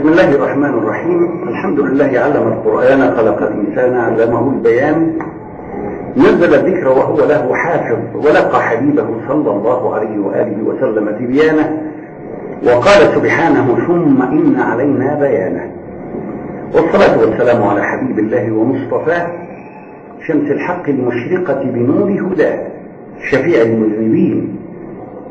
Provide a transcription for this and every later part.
بسم الله الرحمن الرحيم. الحمد لله علم القرآن، خلق الإنسان، علمه البيان، نزل الذكر وهو له حافظ، ولقى حبيبه صلى الله عليه وآله وسلم تبيانه، وقال سبحانه ثم إن علينا بيانه. والصلاة والسلام على حبيب الله ومصطفاه، شمس الحق المشرقة بنور هداه، شفيع المذنبين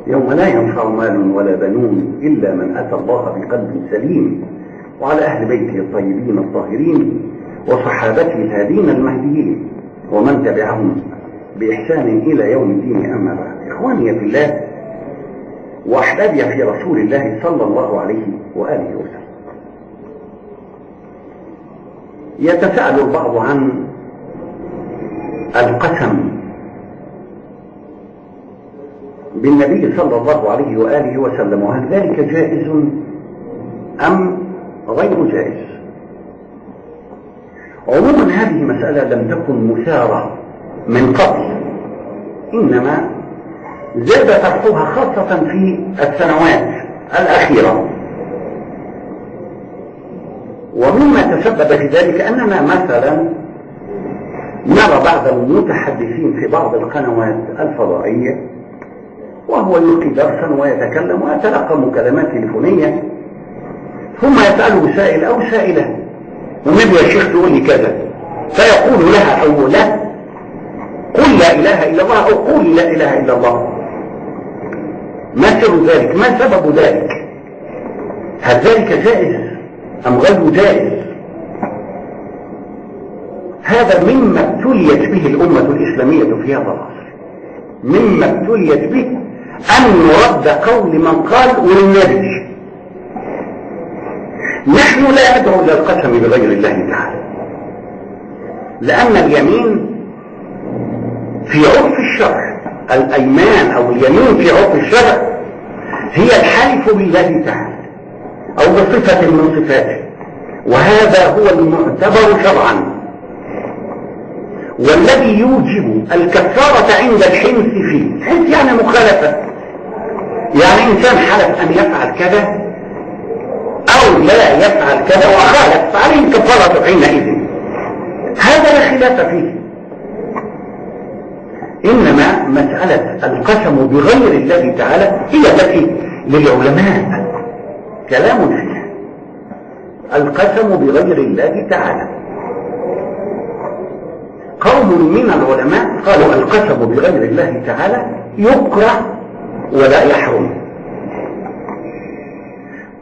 يوم لا ينفع مال ولا بنون إلا من أتى الله بقلب سليم، وعلى أهل بيته الطيبين الطاهرين وصحابته الهادين المهديين ومن تبعهم بإحسان إلى يوم الدين. أما بعد، إخواني في الله وأحبابي في رسول الله صلى الله عليه وآله وسلم، يتساءل البعض عن القسم بالنبي صلى الله عليه وآله وسلم، وهل ذلك جائز أم غير جائز؟ عموما هذه مسألة لم تكن مثارة من قبل، إنما زاد طرحها خاصة في السنوات الأخيرة. ومما تسبب في ذلك أننا مثلا نرى بعض المتحدثين في بعض القنوات الفضائية وهو يلقي درسا ويتكلم ويتلقى مكالمات تليفونية، ثم يسأله سائل أو سائلة: والنبي يا شيخ تقول لي كذا، فيقول لها أو لا قل لا إله إلا الله أو قل لا إله إلا الله. ما سر ذلك؟ ما سبب ذلك؟ هل ذلك جائز أم غير جائز؟ هذا مما ابتليت به الأمة الإسلامية في هذا العصر، مما ابتليت به أن نرد قول من قال والنبي. نحن لا ندعو إلى القسم بغير الله تعالى، لأن اليمين في عرف الشرع، الأيمان أو اليمين في عرف الشرع هي الحلف بالله تعالى أو بصفة من صفاته، وهذا هو المعتبر شرعا، والذي يوجب الكفارة عند الحنث فيه. حنث يعني مخالفة، يعني إنسان حلف أن يفعل كذا أو لا يفعل كذا وخالف، فعليه الكفارة حينئذ، هذا لا خلاف فيه. إنما مسألة القسم بغير الله تعالى هي التي للعلماء كلام فيها. القسم بغير الله تعالى، قوم من العلماء قالوا القسم بغير الله تعالى يكره ولا يحرم،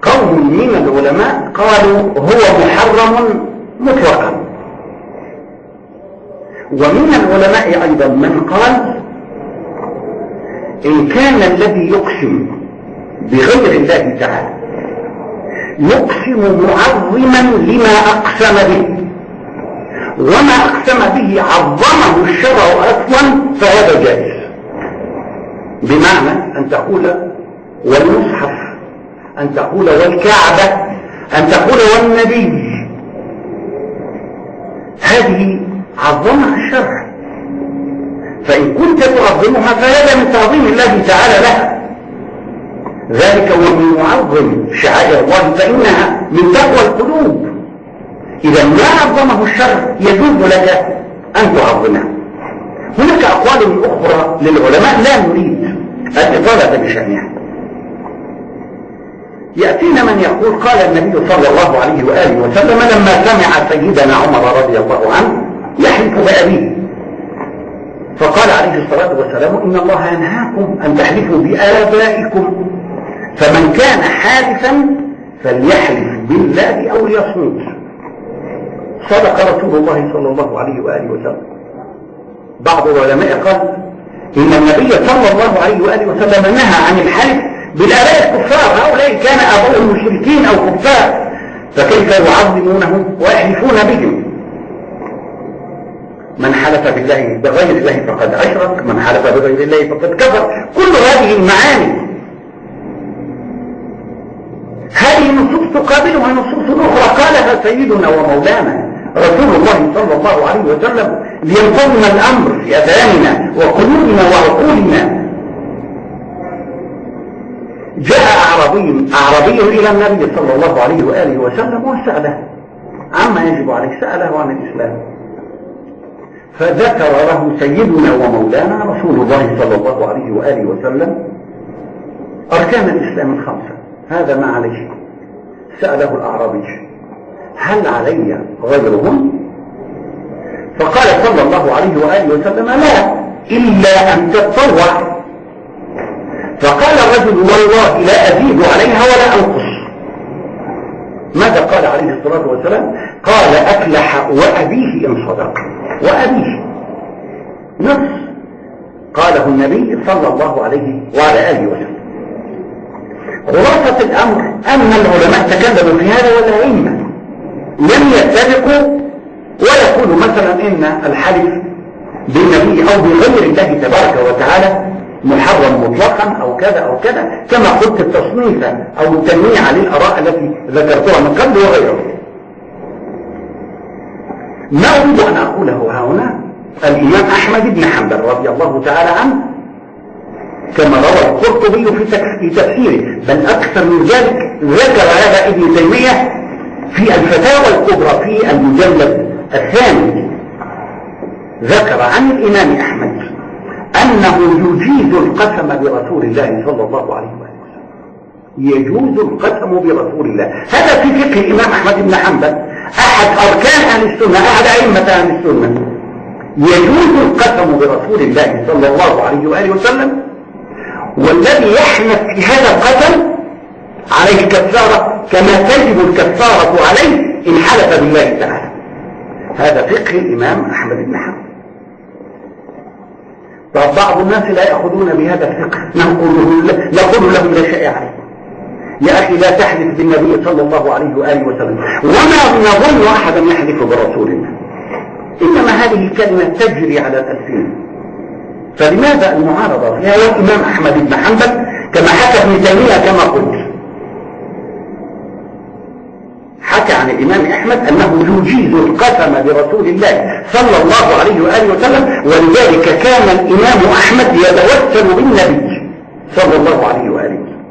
قوم من العلماء قالوا هو محرم مطلقا، ومن العلماء أيضا من قال إن كان الذي يقسم بغير الله تعالى يقسم معظما لما أقسم به، وما أقسم به عظمه الشرع أصلا، فهذا جائز. بمعنى أن تقول والمصحف، أن تقول والكعبة، أن تقول والنبي، هذه عظمها الشرع، فإن كنت تعظمها فهذا من تعظيم الله تعالى لها، ذلك ومن يعظم شعائر الله فإنها من تقوى القلوب. إذا ما عظمه الشرع يجوز لك أن تعظمه. هناك أقوال أخرى للعلماء لا نريد الإطالة بشأنها. يأتينا من يقول قال النبي صلى الله عليه وآله وسلم لما سمع سيدنا عمر رضي الله عنه يحلف بأبيه، فقال عليه الصلاة والسلام إن الله ينهاكم أن تحلفوا بآبائكم، فمن كان حالفا فليحلف بالله أو ليصمت. صدق رسول الله صلى الله عليه وآله وسلم. بعض العلماء قال إن النبي صلى الله عليه وآله وسلم نهى عن الحلف بالآباء الكفار، هؤلاء كان آباؤهم مشركين أو كفار، فكيف يعظمونهم ويحلفون بهم؟ من حلف بالله بغير الله فقد أشرك، من حلف بغير الله فقد كفر. كل هذه المعاني، هذه النصوص تقابلها نصوص أخرى قالها سيدنا ومولانا رسول الله صلى الله عليه وسلم لينظم الأمر في أذهاننا وقلوبنا وعقولنا. جاء أعرابي إلى النبي صلى الله عليه وآله وسلم وسأله عما يجب عليه، سأله عن الإسلام، فذكر له سيدنا ومولانا رسول الله صلى الله عليه وآله وسلم أركان الإسلام الخمسة، هذا ما عليه. سأله الأعرابي هل علي غيرهم؟ فقال صلى الله عليه وآله وسلم لا، إلا أن تتطوع. فقال الرجل والله لا أزيد عليها ولا أنقص. ماذا قال عليه الصلاة والسلام؟ قال أفلح وأبيه إن صدق. وأبيه نص قاله النبي صلى الله عليه وعلى آله وسلم. خلاصة الأمر أن العلماء تكلموا في هذا والأئمة لم يتفقوا ويقولوا مثلا إن الحلف بالنبي أو بغير الله تبارك وتعالى محرم مطلقا أو كذا أو كذا، كما قلت التصنيف أو التنويع للآراء التي ذكرتها من قبل وغيره. ما أريد أن أقوله هنا، الإمام أحمد بن حنبل رضي الله تعالى عنه كما روى القرطبي في تفسيره، بل أكثر من ذلك ذكر هذا ابن تيمية في الفتاوى الكبرى في المجلد الثاني، ذكر عن الإمام أحمد أنه يجيز القسم برسول الله صلى الله عليه وسلم. يجوز القسم برسول الله، هذا في فقه الإمام أحمد بن حنبل أحد أركان أهل السنة، أحد أئمة أهل السنة. يجوز القسم برسول الله صلى الله عليه وآله وسلم، والذي يحنث في هذا القسم عليه كفارة كما تجب الكفارة عليه إن حلف بالله تعالى. هذا فقه الإمام أحمد بن حنبل. طب بعض الناس لا يأخذون بهذا الفقه، نقول لهم لا شيء عليه، يا أخي لا تحلف بالنبي صلى الله عليه وآله وسلم، وما نظن أحدا يحلف برسول الله، إنما هذه الكلمة تجري على الألسنة. فلماذا المعارضة فيها؟ والإمام أحمد بن حنبل كما حكى ابن تيمية كما قلت، حكى عن الإمام أحمد أنه يجيز القسم برسول الله صلى الله عليه وآله وسلم، ولذلك كان الإمام أحمد يتوسل بالنبي صلى الله عليه وآله وسلم،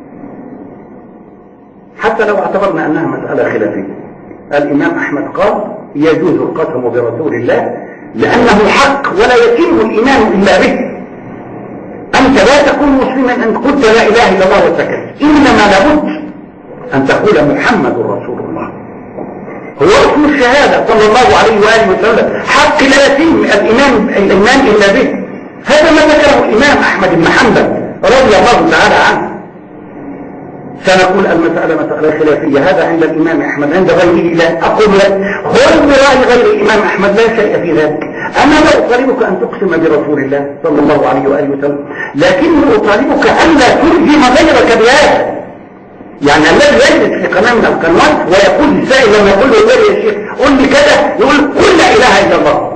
حتى لو اعتبرنا أنها مسألة خلافية. الإمام أحمد قال يجوز القسم برسول الله لأنه حق ولا يتم الإيمان إلا به. أنت لا تكون مسلما أن قلت لا إله إلا الله وسكت، إنما لابد أن تقول محمد رسول الله، هو اسم الشهادة صلى الله عليه وآله وسلم، حق لا يتم الإيمان إلا به. هذا ما ذكره الإمام أحمد بن حنبل رضي الله تعالى عنه. سنقول المسألة مسألة خلافية، هذا عند الإمام أحمد، عند غيره لا. أقول لك خذ برأي غير الإمام أحمد، لا شيء في ذلك. أنا لا أطالبك أن تقسم برسول الله صلى الله عليه وآله وسلم، لكني أطالبك أن لا تلزم غيرك بهذا. يعني الذي يجلس في قناة من القنوات ويقول السائل لما يقول له يا شيخ قل لي كذا، يقول قل لا إله إلا الله.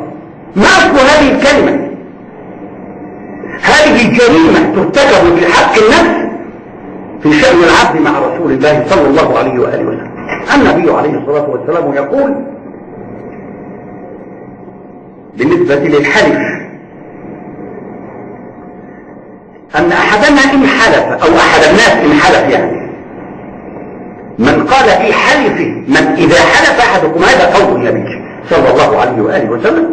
ما أصل هذه الكلمة؟ هذه جريمة ترتكب في حق النفس في شأن العبد مع رسول الله صلى الله عليه وآله وسلم. النبي عليه الصلاة والسلام يقول بالنسبة للحلف أن أحدنا إن حلف، أو أحد الناس إن حلف، يعني من قال في حلفه، من إذا حلف أحدكم، هذا قول النبي صلى الله عليه وآله وسلم،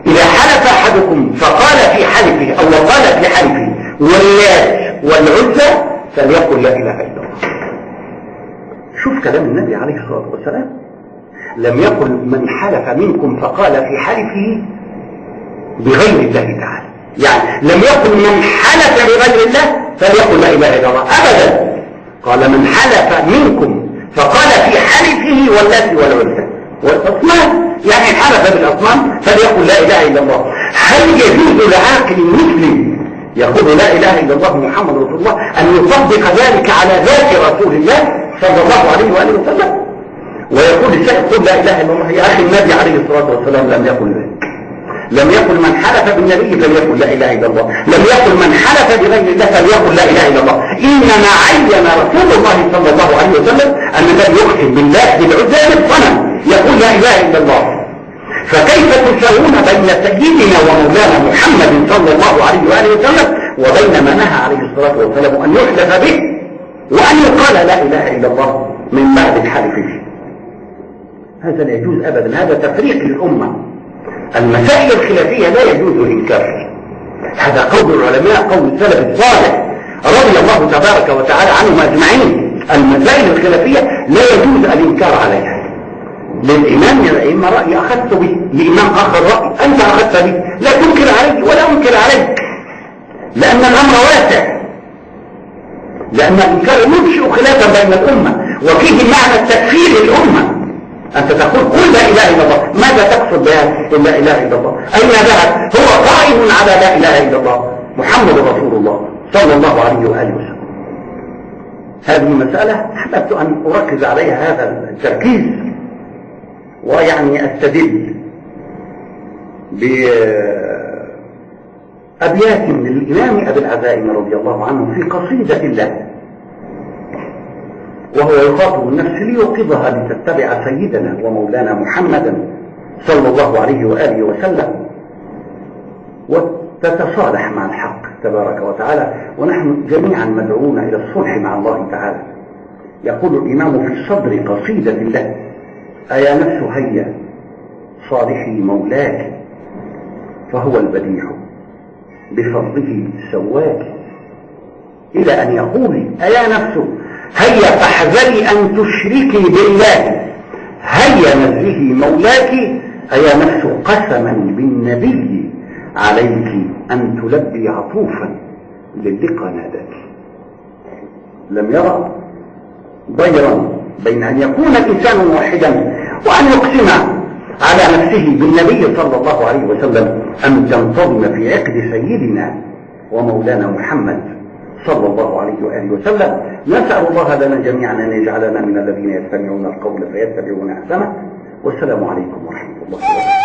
إذا حلف أحدكم فقال في حلفه أو قال في حلفه واللات والعزى فليقل لا إله إلا الله. شوف كلام النبي عليه الصلاة والسلام، لم يقل من حلف منكم فقال في حلفه بغير الله تعالى، يعني لم يقل من حلف بغير الله فليقل لا إله إلا الله أبدا. قال من حلف منكم فقال في حلفه واللات والعزى والأصنام، يعني حلف بالأصنام فليقل لا إله إلا الله. هل يجوز لعاقل مسلم يقول لا إله إلا الله محمد رسول الله أن يطبق ذلك على ذات رسول الله صلى الله عليه وآله وسلم ويقول الشيخ قل لا إله إلا الله؟ يا أخي النبي عليه الصلاة والسلام لم يقل ذلك، لم يقل من حلف بالنبي فليقل لا إله إلا الله، لم يقل من حلف بغير الله فليقل لا إله إلا الله. إنما عين رسول الله صلى الله عليه وسلم أن الذي يقسم بالله بالعزى بالصنم يقول لا إله إلا الله. فكيف تساوون بين سيدنا ومولانا محمد صلى الله عليه وآله وسلم وبين ما نهى عليه الصلاة والسلام أن يحلف به؟ وأن يقال لا إله إلا الله من بعد الحلف فيه. هذا لا يجوز أبدا، هذا تفريق للأمة. المسائل الخلافية لا يجوز الإنكار فيها. هذا قول العلماء، قول السلف الصالح رضي الله تبارك وتعالى عنهم أجمعين. المسائل الخلافية لا يجوز الإنكار عليها. للإمام من الأئمة رأي أخذت به، لإمام آخر رأي أنت أخذت به، لا تنكر علي ولا أنكر عليك، لأن الأمر واسع. لأن الإنكار ينشئ خلافا بين الأمة، وفيه معنى التكفير للأمة. أنت تقول قل لا إله إلا الله، ماذا تقصد بها لا إله إلا الله؟ أين ذهب؟ هو قائم على لا إله إلا الله محمد رسول الله صلى الله عليه وآله وسلم. هذه المسألة أحببت أن أركز عليها هذا التركيز، ويعني أستدل بأبيات للإمام أبي العزائم رضي الله عنه في قصيدة له، وهو يخاطب النفس ليوقظها لتتبع سيدنا ومولانا محمدا صلى الله عليه وآله وسلم، وتتصالح مع الحق تبارك وتعالى، ونحن جميعا مدعوون إلى الصلح مع الله تعالى. يقول الإمام في صدر قصيدة الله: أيا نفس هيا صالحي مولاك، فهو البديع بفضله سواك، إلى أن يقول: أيا نفس هيا فاحذري أن تشركي بالله، هيا نزهي مولاك، أيا نفس قسما بالنبي عليك أن تلبي عطوفا للقى ناداك. لم يرى ضيرا بين أن يكون الإنسان واحدا وأن يقسم على نفسه بالنبي صلى الله عليه وسلم أن تنتظم في عقد سيدنا ومولانا محمد صلى الله عليه وآله وسلم. نسأل الله لنا جميعا أن يجعلنا من الذين يستمعون القول فيتبعون أحسنه. والسلام عليكم ورحمة الله وبركاته.